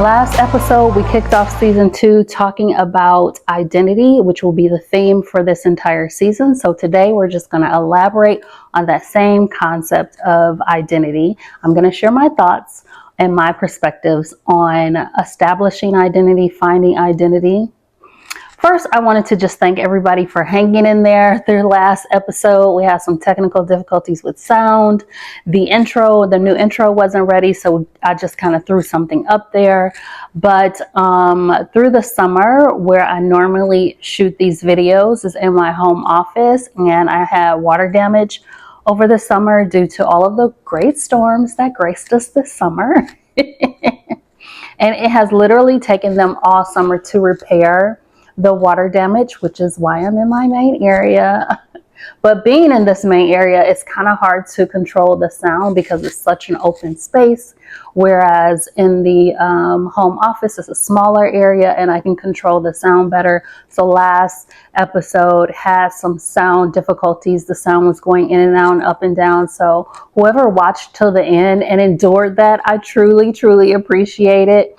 Last episode, we kicked off season 2 talking about identity, which will be the theme for this entire season. So today we're just going to elaborate on that same concept of identity. I'm going to share my thoughts and my perspectives on establishing identity, finding identity. First, I wanted to just thank everybody for hanging in there through the last episode. We had some technical difficulties with sound. The new intro wasn't ready, so I just kind of threw something up there. But through the summer, where I normally shoot these videos is in my home office, and I had water damage over the summer due to all of the great storms that graced us this summer. And it has literally taken them all summer to repair the water damage, which is why I'm in my main area. But being in this main area, it's kind of hard to control the sound because it's such an open space. Whereas in the home office, it's a smaller area and I can control the sound better. So last episode had some sound difficulties. The sound was going in and out and up and down. So whoever watched till the end and endured that, I truly, truly appreciate it.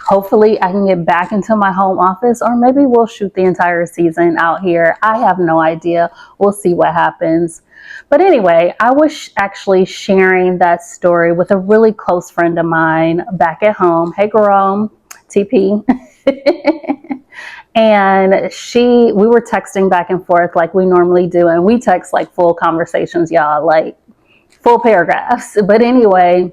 Hopefully I can get back into my home office, or maybe we'll shoot the entire season out here. I have no idea. We'll see what happens. But anyway, I was actually sharing that story with a really close friend of mine back at home. Hey girl, TP. And we were texting back and forth like we normally do. And we text like full conversations, y'all, like full paragraphs. But anyway,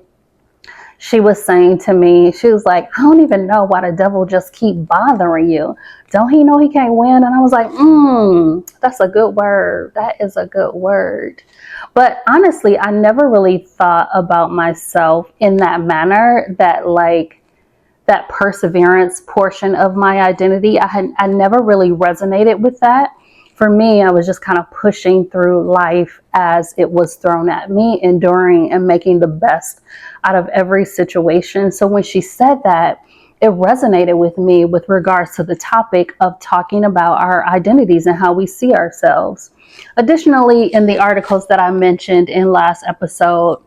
she was saying to me, she was like, I don't even know why the devil just keep bothering you. Don't he know he can't win? And I was like, that's a good word. That is a good word. But honestly, I never really thought about myself in that manner, that perseverance portion of my identity. I never really resonated with that. For me, I was just kind of pushing through life as it was thrown at me, enduring and making the best out of every situation. So when she said that, it resonated with me with regards to the topic of talking about our identities and how we see ourselves. Additionally, in the articles that I mentioned in last episode,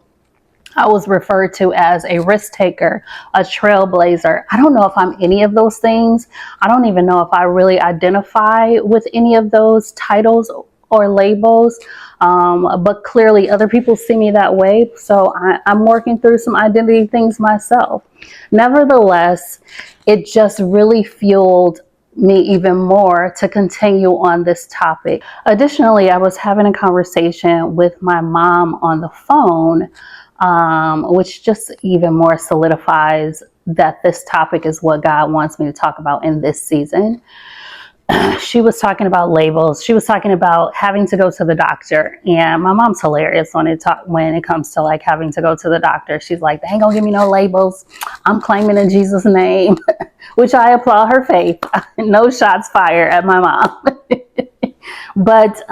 I was referred to as a risk taker, a trailblazer. I don't know if I'm any of those things. I don't even know if I really identify with any of those titles or labels. But clearly other people see me that way. So I'm working through some identity things myself. Nevertheless, it just really fueled me even more to continue on this topic. Additionally, I was having a conversation with my mom on the phone, which just even more solidifies that this topic is what God wants me to talk about in this season. She was talking about labels. She was talking about having to go to the doctor. And my mom's hilarious when it comes to like having to go to the doctor. She's like, they ain't gonna give me no labels. I'm claiming in Jesus' name, which I applaud her faith. No shots fired at my mom. But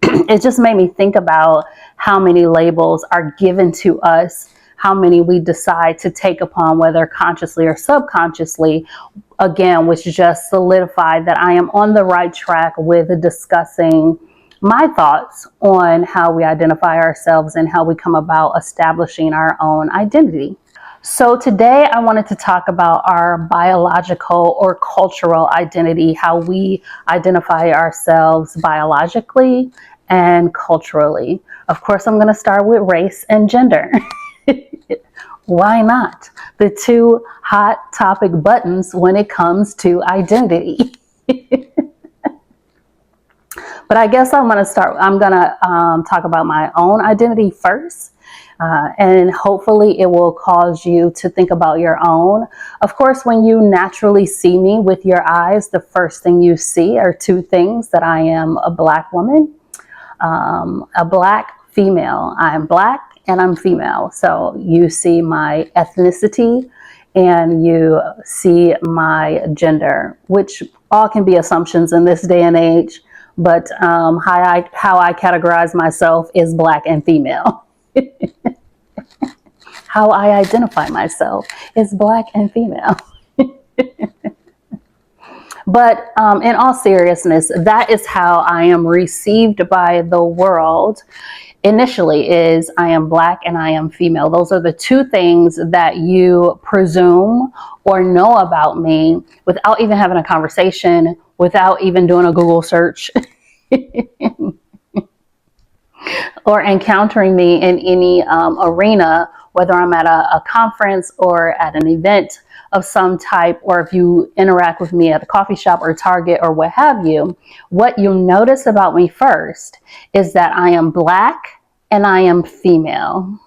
it just made me think about how many labels are given to us, how many we decide to take upon, whether consciously or subconsciously, again, which just solidified that I am on the right track with discussing my thoughts on how we identify ourselves and how we come about establishing our own identity. So today I wanted to talk about our biological or cultural identity, how we identify ourselves biologically and culturally. Of course, I'm going to start with race and gender. Why not? The two hot topic buttons when it comes to identity. But I guess I'm going to talk about my own identity first. And hopefully it will cause you to think about your own. Of course, when you naturally see me with your eyes, the first thing you see are two things: that I am a Black woman, a Black female. I'm Black and I'm female. So you see my ethnicity and you see my gender, which all can be assumptions in this day and age. But how I categorize myself is Black and female. How I identify myself is Black and female. But in all seriousness, that is how I am received by the world initially, is I am Black and I am female. Those are the two things that you presume or know about me without even having a conversation, without even doing a Google search or encountering me in any arena, whether I'm at a conference or at an event of some type, or if you interact with me at a coffee shop or Target or what have you. What you'll notice about me first is that I am Black and I am female.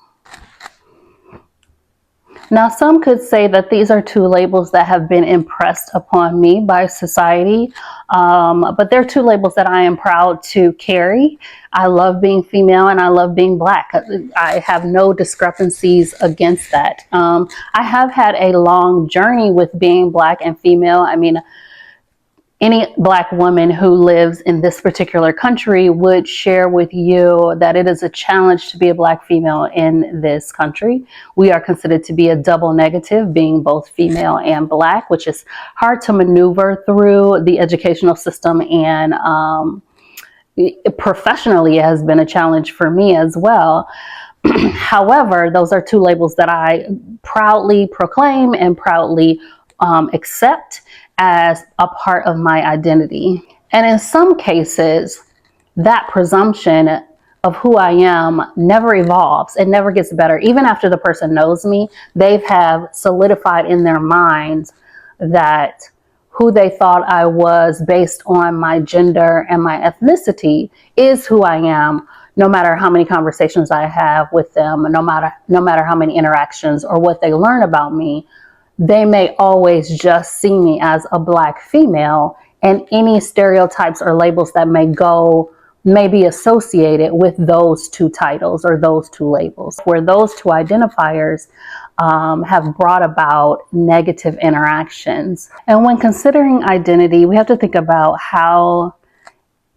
Now, some could say that these are two labels that have been impressed upon me by society, but they're two labels that I am proud to carry. I love being female and I love being Black. I have no discrepancies against that. I have had a long journey with being Black and female. I mean, any Black woman who lives in this particular country would share with you that it is a challenge to be a Black female in this country. We are considered to be a double negative, being both female and Black, which is hard to maneuver through the educational system, and professionally it has been a challenge for me as well. However, those are two labels that I proudly proclaim and proudly accept as a part of my identity. And in some cases, that presumption of who I am never evolves. It never gets better. Even after the person knows me, they have solidified in their minds that who they thought I was based on my gender and my ethnicity is who I am, no matter how many conversations I have with them, no matter how many interactions or what they learn about me. They may always just see me as a Black female, and any stereotypes or labels that may be associated with those two titles or those two labels, where those two identifiers have brought about negative interactions. And when considering identity, we have to think about how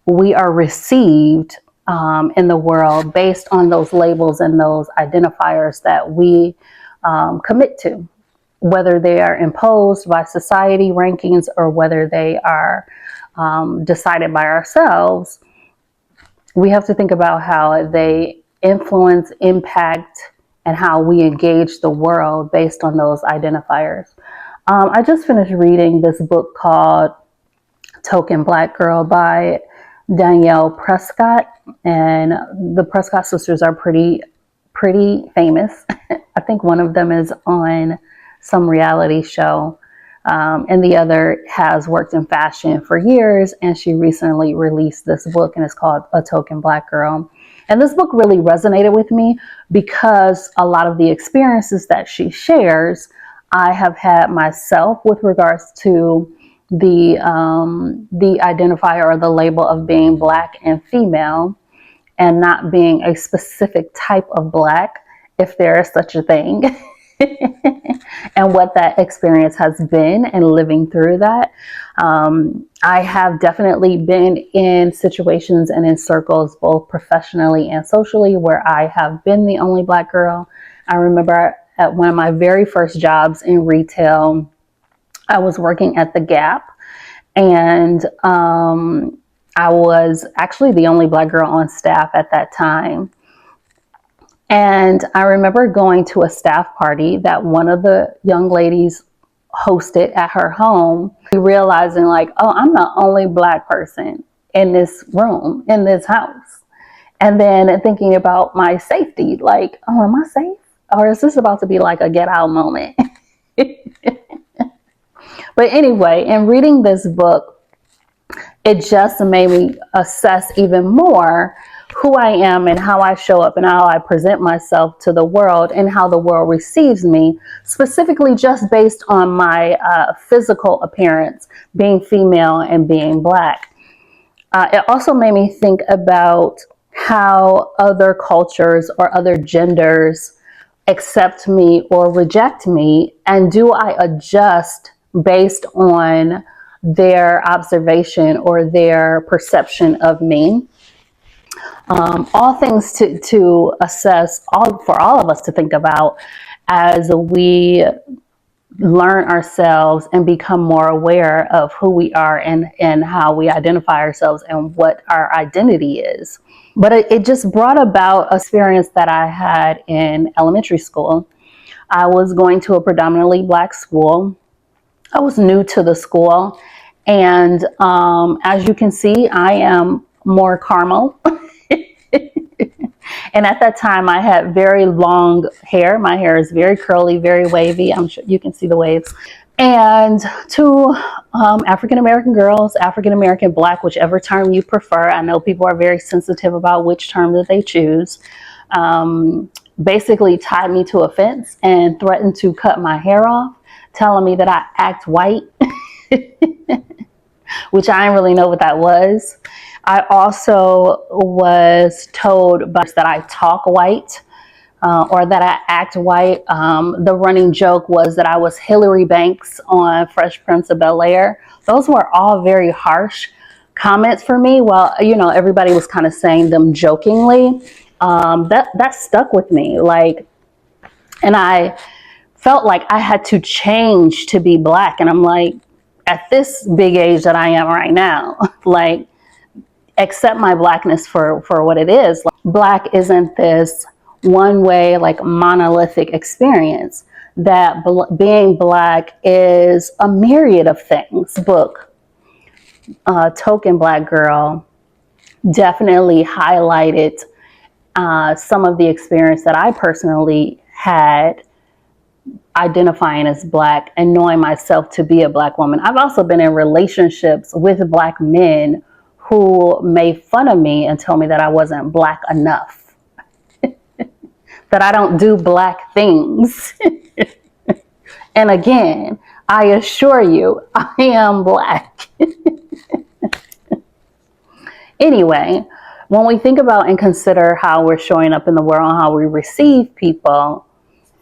we are received in the world based on those labels and those identifiers that we commit to, whether they are imposed by society rankings or whether they are decided by ourselves. We have to think about how they influence, impact, and how we engage the world based on those identifiers. I just finished reading this book called Token Black Girl by Danielle Prescott, and the Prescott sisters are pretty famous. I think one of them is on some reality show, and the other has worked in fashion for years, and she recently released this book, and it's called A Token Black Girl. And this book really resonated with me because a lot of the experiences that she shares, I have had myself with regards to the identifier or the label of being Black and female, and not being a specific type of Black, if there is such a thing. And what that experience has been and living through that. I have definitely been in situations and in circles, both professionally and socially, where I have been the only Black girl. I remember at one of my very first jobs in retail, I was working at the Gap, and I was actually the only Black girl on staff at that time. And I remember going to a staff party that one of the young ladies hosted at her home, realizing like, oh, I'm the only Black person in this room, in this house. And then thinking about my safety, like, oh, am I safe? Or is this about to be like a get out moment? But anyway, in reading this book, it just made me assess even more who I am and how I show up and how I present myself to the world and how the world receives me, specifically just based on my physical appearance, being female and being Black. It also made me think about how other cultures or other genders accept me or reject me, and do I adjust based on their observation or their perception of me. All things to assess, for all of us to think about as we learn ourselves and become more aware of who we are and how we identify ourselves and what our identity is. But it just brought about an experience that I had in elementary school. I was going to a predominantly Black school. I was new to the school. And as you can see, I am more caramel. And at that time, I had very long hair. My hair is very curly, very wavy. I'm sure you can see the waves. And to African American girls, African American Black, whichever term you prefer. I know people are very sensitive about which term that they choose. Basically tied me to a fence and threatened to cut my hair off, telling me that I act white, which I didn't really know what that was. I also was told that I talk white or that I act white. The running joke was that I was Hillary Banks on Fresh Prince of Bel-Air. Those were all very harsh comments for me. Well, you know, everybody was kind of saying them jokingly. That stuck with me. Like, and I felt like I had to change to be Black. And I'm like, at this big age that I am right now, like, accept my Blackness for what it is. Like, Black isn't this one way, like, monolithic experience. That being Black is a myriad of things. Book, Token Black Girl, definitely highlighted some of the experience that I personally had identifying as Black and knowing myself to be a Black woman. I've also been in relationships with Black men who made fun of me and told me that I wasn't Black enough, that I don't do Black things. And again, I assure you, I am Black. Anyway, when we think about and consider how we're showing up in the world, how we receive people,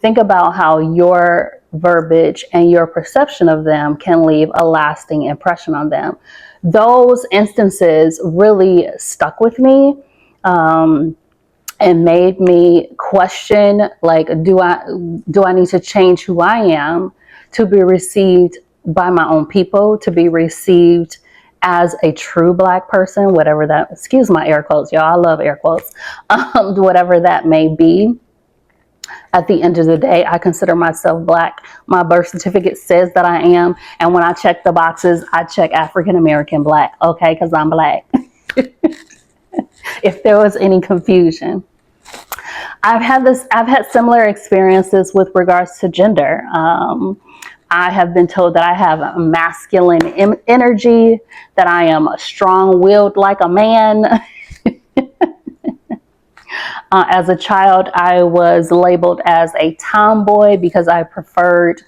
think about how your verbiage and your perception of them can leave a lasting impression on them. Those instances really stuck with me and made me question, like, do I need to change who I am to be received by my own people, to be received as a true Black person, whatever that, excuse my air quotes, y'all, I love air quotes, whatever that may be. At the end of the day, I consider myself Black. My birth certificate says that I am. And when I check the boxes, I check African American Black, okay, because I'm Black. If there was any confusion. I've had similar experiences with regards to gender. I have been told that I have a masculine energy, that I am strong-willed like a man. As a child, I was labeled as a tomboy because I preferred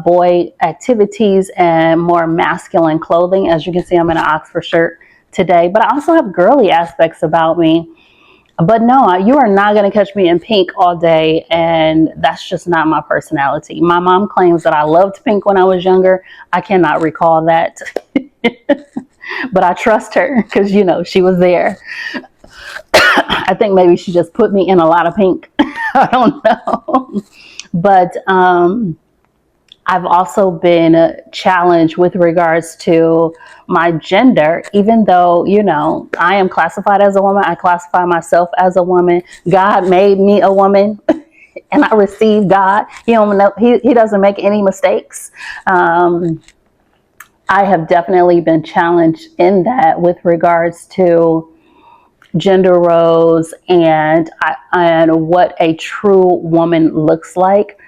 boy activities and more masculine clothing. As you can see, I'm in an Oxford shirt today, but I also have girly aspects about me. But no, you are not going to catch me in pink all day, and that's just not my personality. My mom claims that I loved pink when I was younger. I cannot recall that, but I trust her because, you know, she was there. I think maybe she just put me in a lot of pink. I don't know. But I've also been challenged with regards to my gender, even though, you know, I am classified as a woman. I classify myself as a woman. God made me a woman and I received God. He doesn't make any mistakes. I have definitely been challenged in that with regards to gender roles and what a true woman looks like.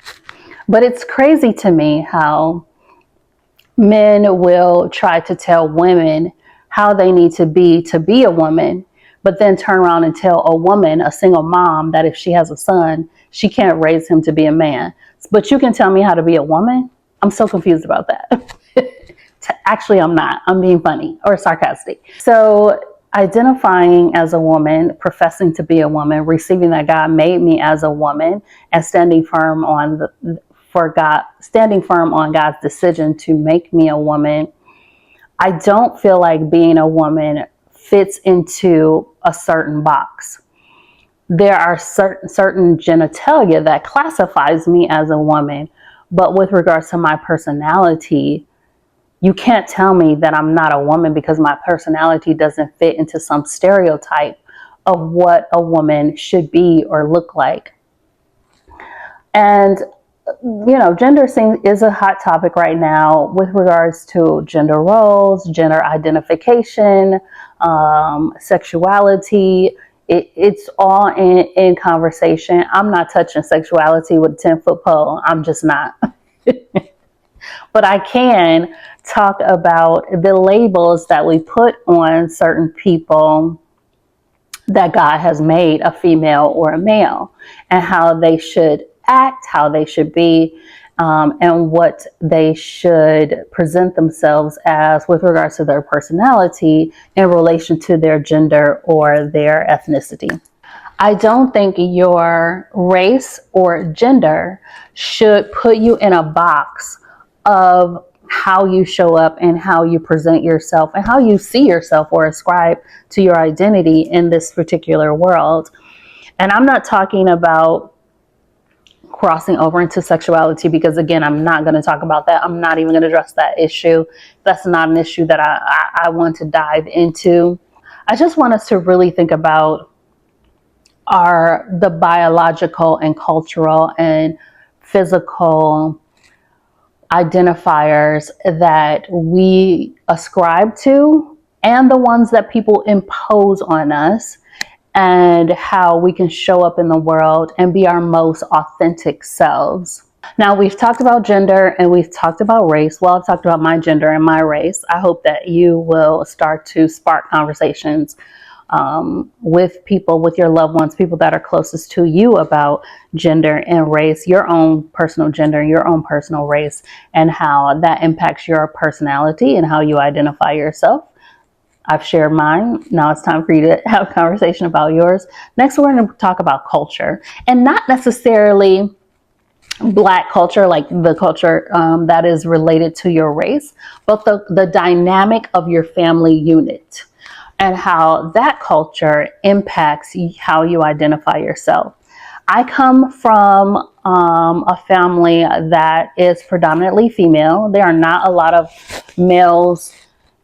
But it's crazy to me how men will try to tell women how they need to be a woman, but then turn around and tell a woman, a single mom, that if she has a son, she can't raise him to be a man. But you can tell me how to be a woman? I'm so confused about that. Actually, I'm not. I'm being funny or sarcastic. So identifying as a woman, professing to be a woman, receiving that God made me as a woman, and standing firm on God's decision to make me a woman. I don't feel like being a woman fits into a certain box. There are certain genitalia that classifies me as a woman, But with regards to my personality, you can't tell me that I'm not a woman because my personality doesn't fit into some stereotype of what a woman should be or look like. And gender is a hot topic right now with regards to gender roles, gender identification, sexuality. It's all in conversation. I'm not touching sexuality with a 10-foot pole. I'm just not. But I can talk about the labels that we put on certain people that God has made, a female or a male, and how they should act, how they should be, and what they should present themselves as with regards to their personality in relation to their gender or their ethnicity. I don't think your race or gender should put you in a box of how you show up and how you present yourself and how you see yourself or ascribe to your identity in this particular world. And I'm not talking about crossing over into sexuality because, again, I'm not going to talk about that. I'm not even going to address that issue. That's not an issue that I want to dive into. I just want us to really think about the biological and cultural and physical identifiers that we ascribe to and the ones that people impose on us, and how we can show up in the world and be our most authentic selves. Now, we've talked about gender and we've talked about race. Well, I've talked about my gender and my race. I hope that you will start to spark conversations with people, with your loved ones, people that are closest to you about gender and race, your own personal gender, your own personal race, and how that impacts your personality and how you identify yourself. I've shared mine. Now it's time for you to have a conversation about yours. Next, we're going to talk about culture, and not necessarily Black culture, like the culture that is related to your race, but the dynamic of your family unit and how that culture impacts how you identify yourself. I come from a family that is predominantly female. There are not a lot of males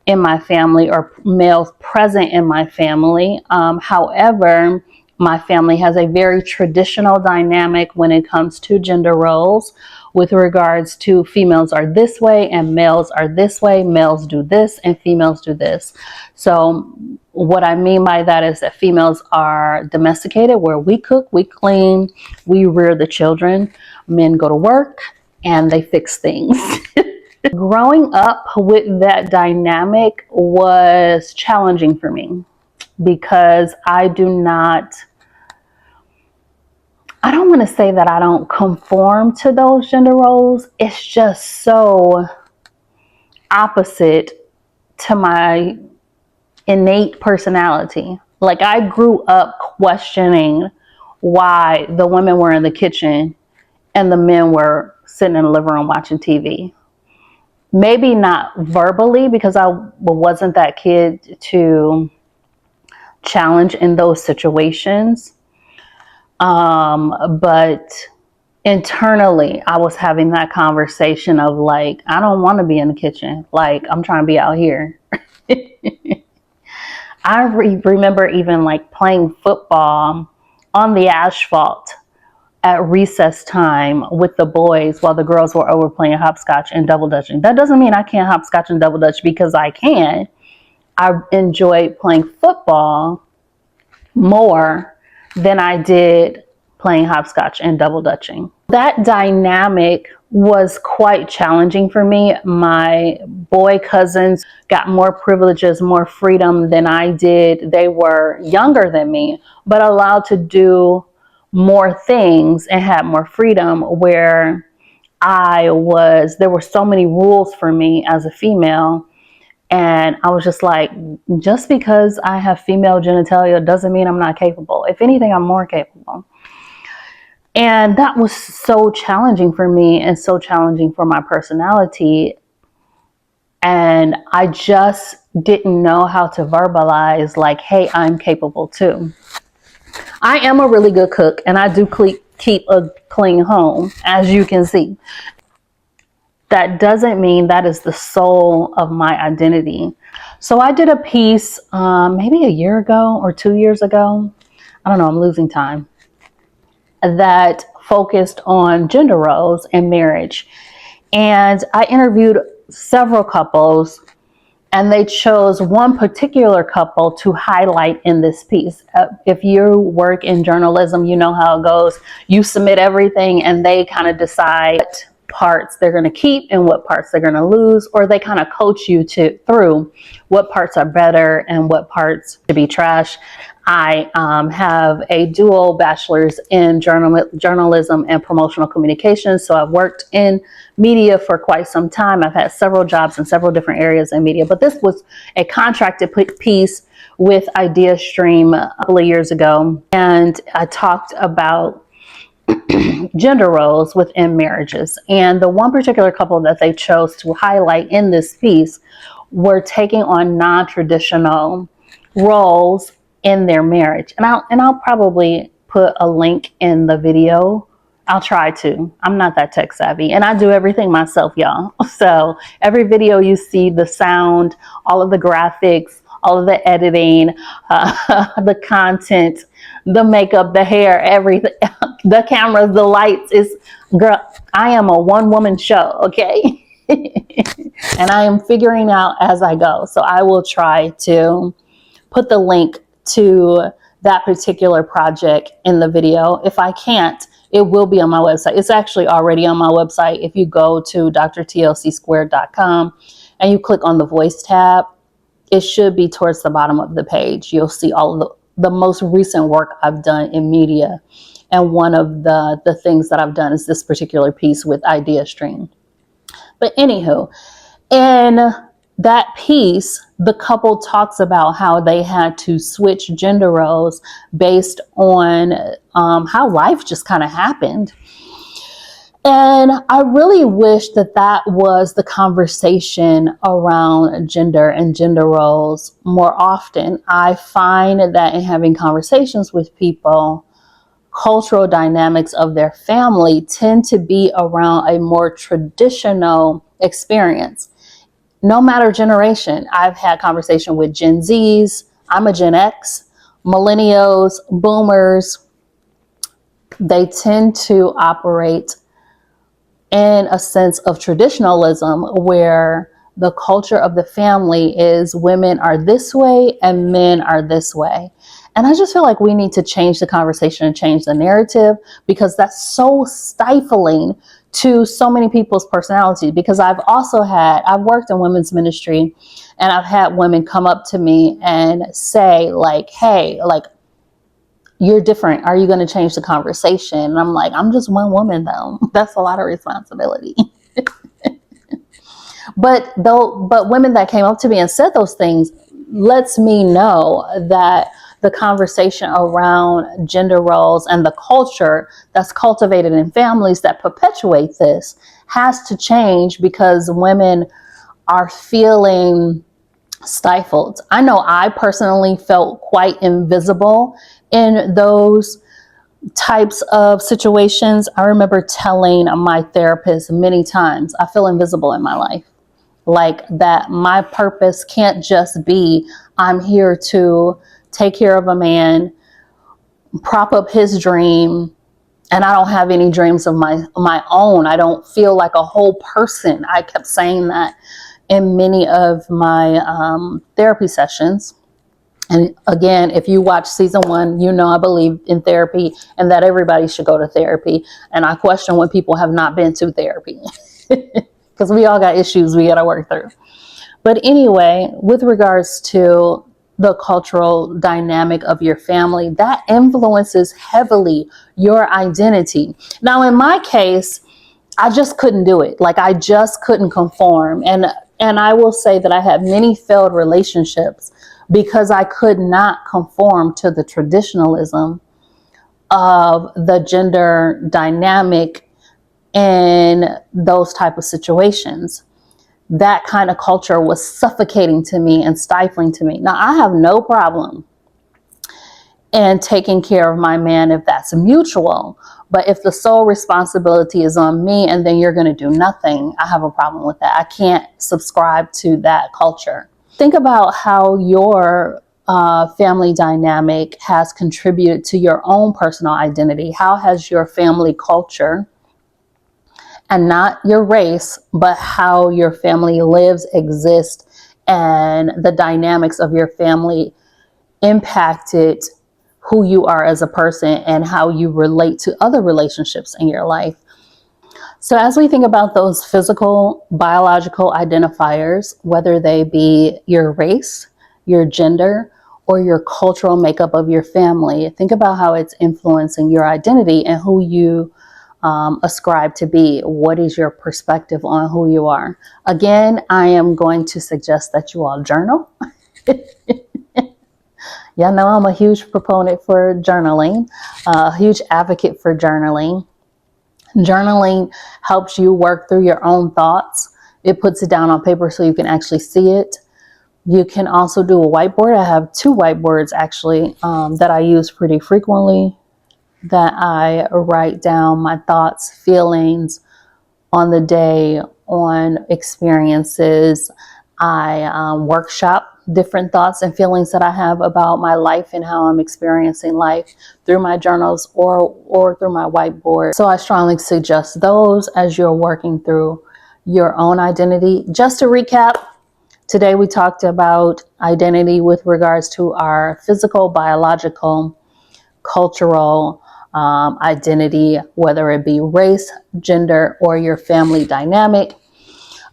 in my family or males present in my family. However, my family has a very traditional dynamic when it comes to gender roles with regards to females are this way and males are this way. Males do this and females do this. So what I mean by that is that females are domesticated, where we cook, we clean, we rear the children. Men go to work and they fix things. Growing up with that dynamic was challenging for me because I don't want to say that I don't conform to those gender roles. It's just so opposite to my innate personality. Like, I grew up questioning why the women were in the kitchen and the men were sitting in the living room watching TV. Maybe not verbally, because I wasn't that kid to challenge in those situations. But internally, I was having that conversation of like, I don't want to be in the kitchen. Like, I'm trying to be out here. I remember even like playing football on the asphalt at recess time with the boys while the girls were over playing hopscotch and double dutching. That doesn't mean I can't hopscotch and double dutch, because I can. I enjoyed playing football more than I did playing hopscotch and double dutching. That dynamic was quite challenging for me. My boy cousins got more privileges, more freedom than I did. They were younger than me, but allowed to do more things and had more freedom, where there were so many rules for me as a female. And I was just like, just because I have female genitalia doesn't mean I'm not capable. If anything, I'm more capable. And that was so challenging for me and so challenging for my personality. And I just didn't know how to verbalize like, hey, I'm capable too. I am a really good cook, and I do keep a clean home, as you can see. that doesn't mean that is the soul of my identity. So I did a piece maybe a year ago or 2 years ago. I don't know, I'm losing time. That focused on gender roles and marriage. And I interviewed several couples, and they chose one particular couple to highlight in this piece. If you work in journalism, you know how it goes. You submit everything and they kind of decide what parts they're going to keep and what parts they're going to lose, or they kind of coach you through what parts are better and what parts to be trash. I have a dual bachelor's in journalism and promotional communications. So I've worked in media for quite some time. I've had several jobs in several different areas in media, but this was a contracted piece with IdeaStream a couple of years ago. And I talked about gender roles within marriages. And the one particular couple that they chose to highlight in this piece were taking on non-traditional roles in their marriage. And I'll probably put a link in the video. I'll try to. I'm not that tech savvy, and I do everything myself, y'all. So every video you see, the sound, all of the graphics, all of the editing, the content, the makeup, the hair, everything, the cameras, the lights, girl, I am a one-woman show, okay? And I am figuring out as I go. So I will try to put the link to that particular project in the video. If I can't, it will be on my website. It's actually already on my website. If you go to drtlcsquared.com and you click on the voice tab, it should be towards the bottom of the page. You'll see all of the most recent work I've done in media. And one of the things that I've done is this particular piece with IdeaStream. But anywho, in that piece, the couple talks about how they had to switch gender roles based on how life just kind of happened. And I really wish that that was the conversation around gender and gender roles more often. I find that in having conversations with people, cultural dynamics of their family tend to be around a more traditional experience. No matter generation, I've had conversation with Gen Zs, I'm a Gen X, millennials, boomers. They tend to operate in a sense of traditionalism where the culture of the family is women are this way and men are this way. And I just feel like we need to change the conversation and change the narrative, because that's so stifling to so many people's personalities. Because I've worked in women's ministry, and I've had women come up to me and say like, hey, like, you're different. Are you going to change the conversation? And I'm like, I'm just one woman though. That's a lot of responsibility. But women that came up to me and said those things lets me know that the conversation around gender roles and the culture that's cultivated in families that perpetuate this has to change, because women are feeling stifled. I know I personally felt quite invisible in those types of situations. I remember telling my therapist many times, I feel invisible in my life. Like that my purpose can't just be, I'm here to take care of a man, prop up his dream, and I don't have any dreams of my own. I don't feel like a whole person. I kept saying that in many of my therapy sessions. And again, if you watch season 1, you know I believe in therapy and that everybody should go to therapy. And I question when people have not been to therapy, because we all got issues we got to work through. But anyway, with regards to the cultural dynamic of your family, that influences heavily your identity. Now, in my case, I just couldn't do it. Like, I just couldn't conform. And I will say that I had many failed relationships because I could not conform to the traditionalism of the gender dynamic in those type of situations. That kind of culture was suffocating to me and stifling to me. Now, I have no problem and taking care of my man if that's mutual. But if the sole responsibility is on me and then you're going to do nothing, I have a problem with that. I can't subscribe to that culture. Think about how your family dynamic has contributed to your own personal identity. How has your family culture, and not your race, but how your family lives, exists, and the dynamics of your family impacted who you are as a person and how you relate to other relationships in your life. So as we think about those physical, biological identifiers, whether they be your race, your gender, or your cultural makeup of your family, think about how it's influencing your identity and who you ascribe to be. What is your perspective on who you are? Again, I am going to suggest that you all journal. Y'all know I'm a huge proponent for journaling, a huge advocate for journaling. Journaling helps you work through your own thoughts. It puts it down on paper so you can actually see it. You can also do a whiteboard. I have 2 whiteboards actually that I use pretty frequently, that I write down my thoughts, feelings on the day, on experiences. I workshop different thoughts and feelings that I have about my life and how I'm experiencing life through my journals or through my whiteboard. So I strongly suggest those as you're working through your own identity. Just to recap, today we talked about identity with regards to our physical, biological, cultural identity, whether it be race, gender, or your family dynamic.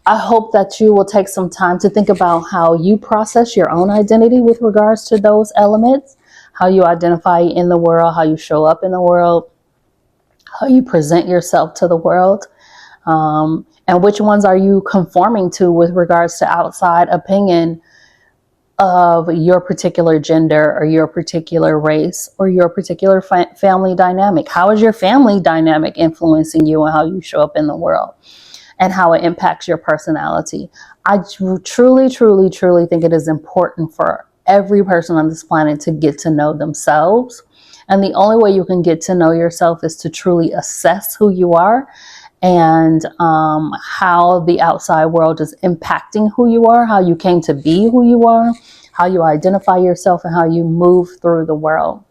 I hope that you will take some time to think about how you process your own identity with regards to those elements, how you identify in the world, how you show up in the world, how you present yourself to the world, and which ones are you conforming to with regards to outside opinion of your particular gender or your particular race or your particular family dynamic. How is your family dynamic influencing you and how you show up in the world and how it impacts your personality? I truly, truly, truly think it is important for every person on this planet to get to know themselves. And the only way you can get to know yourself is to truly assess who you are and how the outside world is impacting who you are, how you came to be who you are, how you identify yourself, and how you move through the world.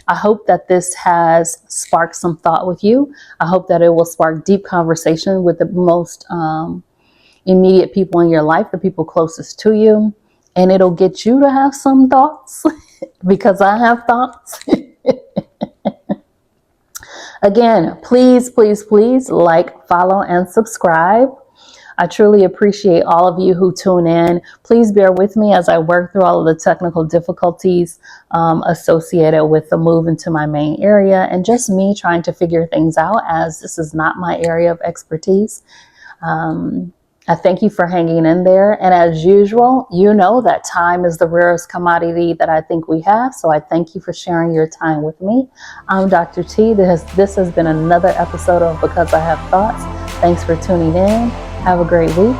I hope that this has sparked some thought with you. I hope that it will spark deep conversation with the most immediate people in your life, the people closest to you, and it'll get you to have some thoughts because I have thoughts. Again, please, please, please like, follow, and subscribe. I truly appreciate all of you who tune in. Please bear with me as I work through all of the technical difficulties associated with the move into my main area and just me trying to figure things out, as this is not my area of expertise. I thank you for hanging in there. And as usual, you know that time is the rarest commodity that I think we have. So I thank you for sharing your time with me. I'm Dr. T. This has been another episode of Because I Have Thoughts. Thanks for tuning in. Have a great week.